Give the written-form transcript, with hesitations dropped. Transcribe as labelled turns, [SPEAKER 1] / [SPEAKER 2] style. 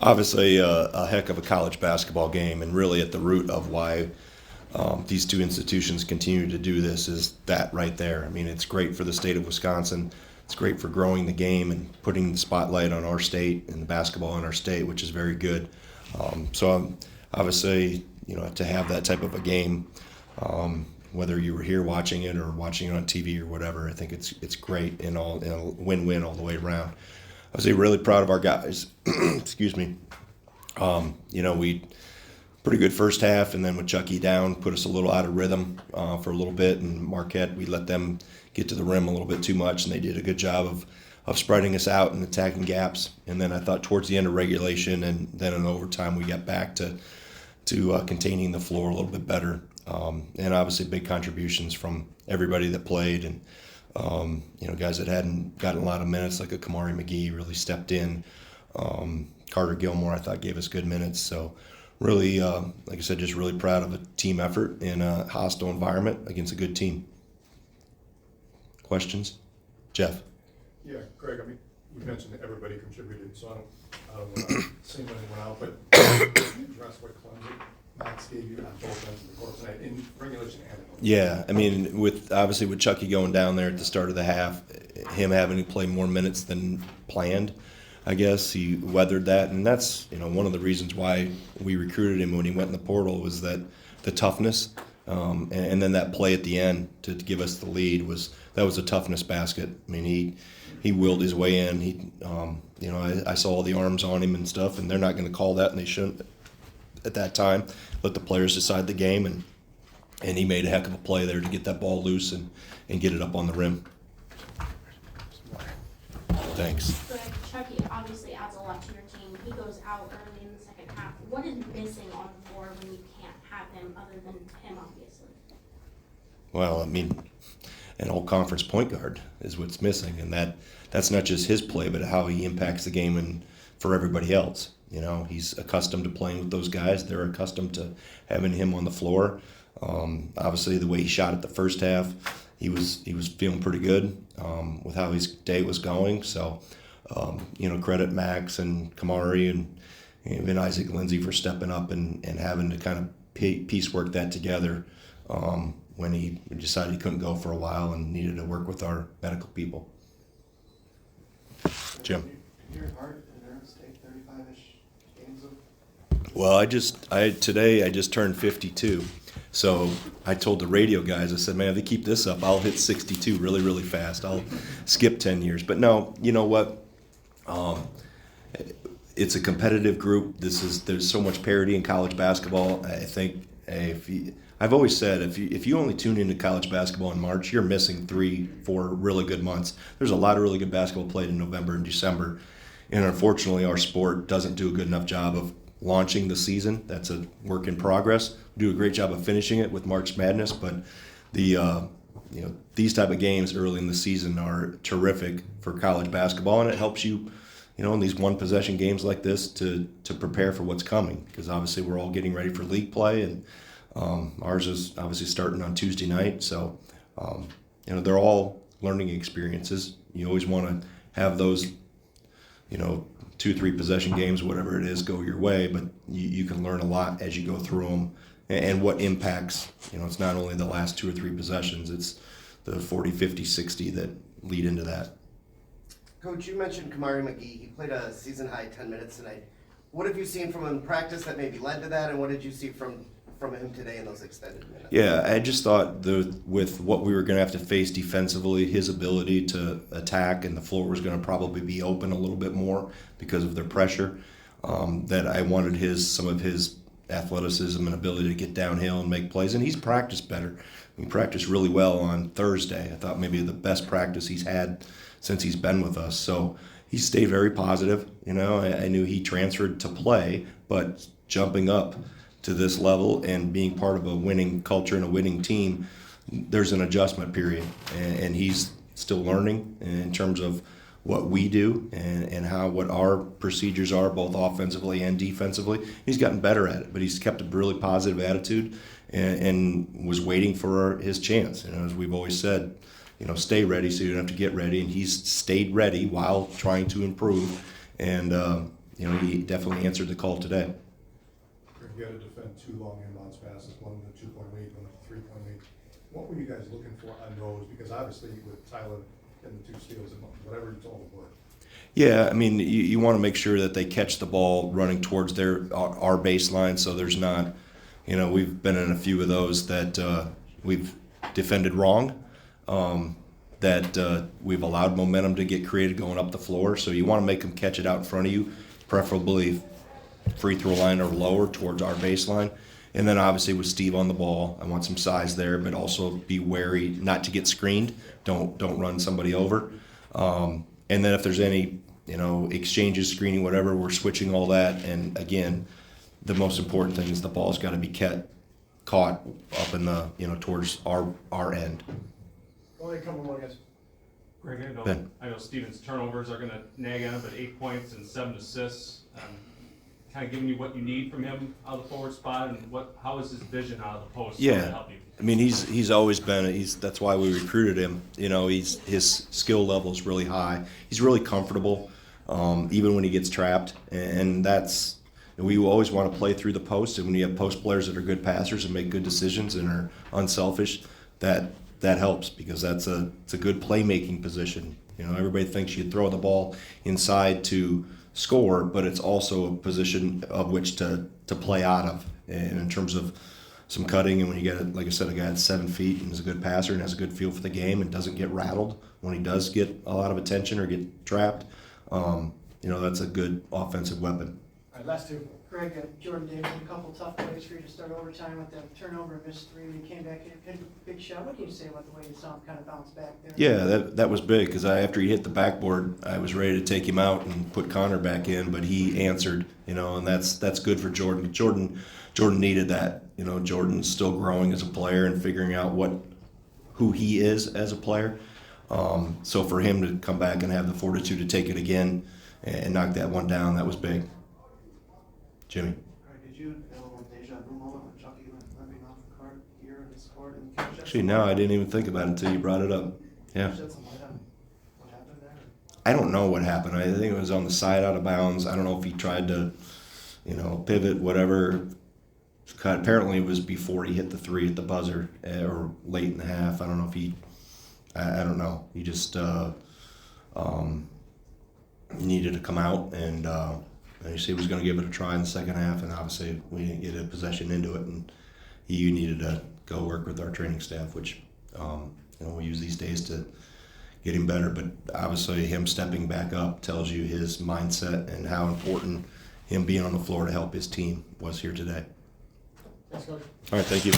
[SPEAKER 1] Obviously, a heck of a college basketball game, and really at the root of why these two institutions continue to do this is that right there. I mean, it's great for the state of Wisconsin. It's great for growing the game and putting the spotlight on our state and the basketball in our state, which is very good. Obviously, to have that type of a game, whether you were here watching it or watching it on TV or whatever, I think it's great and all, win-win all the way around. I was really proud of our guys. Excuse me. We pretty good first half, and then with Chucky down, put us a little out of rhythm for a little bit. And Marquette, we let them get to the rim a little bit too much, and they did a good job of spreading us out and attacking gaps. And then I thought towards the end of regulation and then in overtime, we got back to containing the floor a little bit better. And obviously big contributions from everybody that played, and guys that hadn't gotten a lot of minutes, like a Kamari McGee, really stepped in. Carter Gilmore, I thought, gave us good minutes. So really, like I said, just really proud of a team effort in a hostile environment against a good team. Questions? Jeff?
[SPEAKER 2] Yeah, Greg, I mean, you mentioned that everybody contributed, so I don't want to single anyone out, but can you address what Clemson Max gave you on both ends of the court tonight in regulation and in overtime?
[SPEAKER 1] Yeah, I mean, with Chucky going down there at the start of the half, him having to play more minutes than planned, I guess he weathered that, and that's one of the reasons why we recruited him when he went in the portal was that the toughness, and then that play at the end to give us the lead was a toughness basket. I mean, he willed his way in. I saw all the arms on him and stuff, and they're not going to call that, and they shouldn't at that time. Let the players decide the game, and he made a heck of a play there to get that ball loose and get it up on the rim. Thanks.
[SPEAKER 3] Greg, Chucky obviously adds a lot to your team. He goes out early in the second half. What is missing on the floor when you can't have him other than him, obviously?
[SPEAKER 1] Well, I mean, an all-conference point guard is what's missing, and that's not just his play, but how he impacts the game and for everybody else. He's accustomed to playing with those guys. They're accustomed to having him on the floor. Obviously, the way he shot it the first half, he was feeling pretty good with how his day was going. So, credit Max and Kamari and even Isaac Lindsey for stepping up and having to kind of piecework that together when he decided he couldn't go for a while and needed to work with our medical people. Jim.
[SPEAKER 4] Your heart in Arizona State 35-ish games of.
[SPEAKER 1] Well, today I just turned 52. So I told the radio guys, I said, man, if they keep this up, I'll hit 62 really, really fast. I'll skip 10 years. But no, you know what? It's a competitive group. There's so much parity in college basketball. I think I've always said if you only tune into college basketball in March, you're missing 3-4 really good months. There's a lot of really good basketball played in November and December. And unfortunately, our sport doesn't do a good enough job of launching the season. That's a work in progress. We do a great job of finishing it with March Madness, but these type of games early in the season are terrific for college basketball, and it helps you, in these one possession games like this to prepare for what's coming, because obviously we're all getting ready for league play, and ours is obviously starting on Tuesday night. So they're all learning experiences. You always want to have those 2-3 possession games, whatever it is, go your way, but you can learn a lot as you go through them, and what impacts, it's not only the last 2 or 3 possessions, it's the 40, 50, 60 that lead into that.
[SPEAKER 4] Coach, you mentioned Kamari McGee. He played a season-high 10 minutes tonight. What have you seen from him in practice that maybe led to that, and what did you see from him today in those extended minutes?
[SPEAKER 1] Yeah, I just thought with what we were going to have to face defensively, his ability to attack and the floor was going to probably be open a little bit more because of their pressure, that I wanted some of his athleticism and ability to get downhill and make plays, and he's practiced better. He practiced really well on Thursday. I thought maybe the best practice he's had since he's been with us. So he stayed very positive. I knew he transferred to play, but jumping up to this level and being part of a winning culture and a winning team, there's an adjustment period, and he's still learning in terms of what we do and what our procedures are, both offensively and defensively. He's gotten better at it, but he's kept a really positive attitude and was waiting for his chance. As we've always said, stay ready so you don't have to get ready, and he's stayed ready while trying to improve. And he definitely answered the call today.
[SPEAKER 2] You got to defend 2 long inbounds passes, one with a 2-point lead, one with a 3-point lead. What were you guys looking for on those? Because obviously with Tyler and the 2 steals, and whatever you told them work.
[SPEAKER 1] Yeah, I mean, you want to make sure that they catch the ball running towards our baseline, so there's not, we've been in a few of those that we've defended wrong, that we've allowed momentum to get created going up the floor. So you want to make them catch it out in front of you, preferably free throw line or lower towards our baseline. And then obviously with Steve on the ball, I want some size there, but also be wary not to get screened. Don't run somebody over. And then if there's any, exchanges, screening, whatever, we're switching all that. And again, the most important thing is the ball's got to be caught up in the, towards our end.
[SPEAKER 2] Only a couple more guys.
[SPEAKER 5] Greg,
[SPEAKER 1] Ben.
[SPEAKER 5] I know Steven's turnovers are going to nag on him, but 8 points and 7 assists. Kind of giving you what you need from him out of the forward spot, and how is his vision out of the post going to help you?
[SPEAKER 1] I mean, he's always been. That's why we recruited him. His skill level is really high. He's really comfortable, even when he gets trapped, and that's. We always want to play through the post, and when you have post players that are good passers and make good decisions and are unselfish, that helps because it's a good playmaking position. Everybody thinks you throw the ball inside to score, but it's also a position of which to play out of. And in terms of some cutting, and when you get, like I said, a guy that's 7 feet and is a good passer and has a good feel for the game and doesn't get rattled when he does get a lot of attention or get trapped, that's a good offensive weapon.
[SPEAKER 2] All right, last 2.
[SPEAKER 6] Greg, Jordan Davis had a couple tough plays for you to start overtime with that turnover, missed 3, and he came back and hit a big shot. What can you say about the way you saw him kind of bounce back there?
[SPEAKER 1] Yeah, that was big because after he hit the backboard, I was ready to take him out and put Connor back in, but he answered, and that's good for Jordan. Jordan needed that. Jordan's still growing as a player and figuring out who he is as a player. So for him to come back and have the fortitude to take it again and knock that one down, that was big. Jimmy.
[SPEAKER 6] Did you have a little deja vu moment when Chucky went limping off the court here and scored? And
[SPEAKER 1] Actually, no, I didn't even think about it until you brought it up. Yeah.
[SPEAKER 6] Shed some light on what happened there?
[SPEAKER 1] I don't know what happened. I think it was on the side out of bounds. I don't know if he tried to, pivot, whatever. Apparently it was before he hit the 3 at the buzzer or late in the half. I don't know if I don't know. He just needed to come out and he said he was going to give it a try in the second half, and obviously we didn't get a possession into it, and he needed to go work with our training staff, which we use these days to get him better. But obviously him stepping back up tells you his mindset and how important him being on the floor to help his team was here today.
[SPEAKER 2] Thanks, Coach.
[SPEAKER 1] All right, thank you.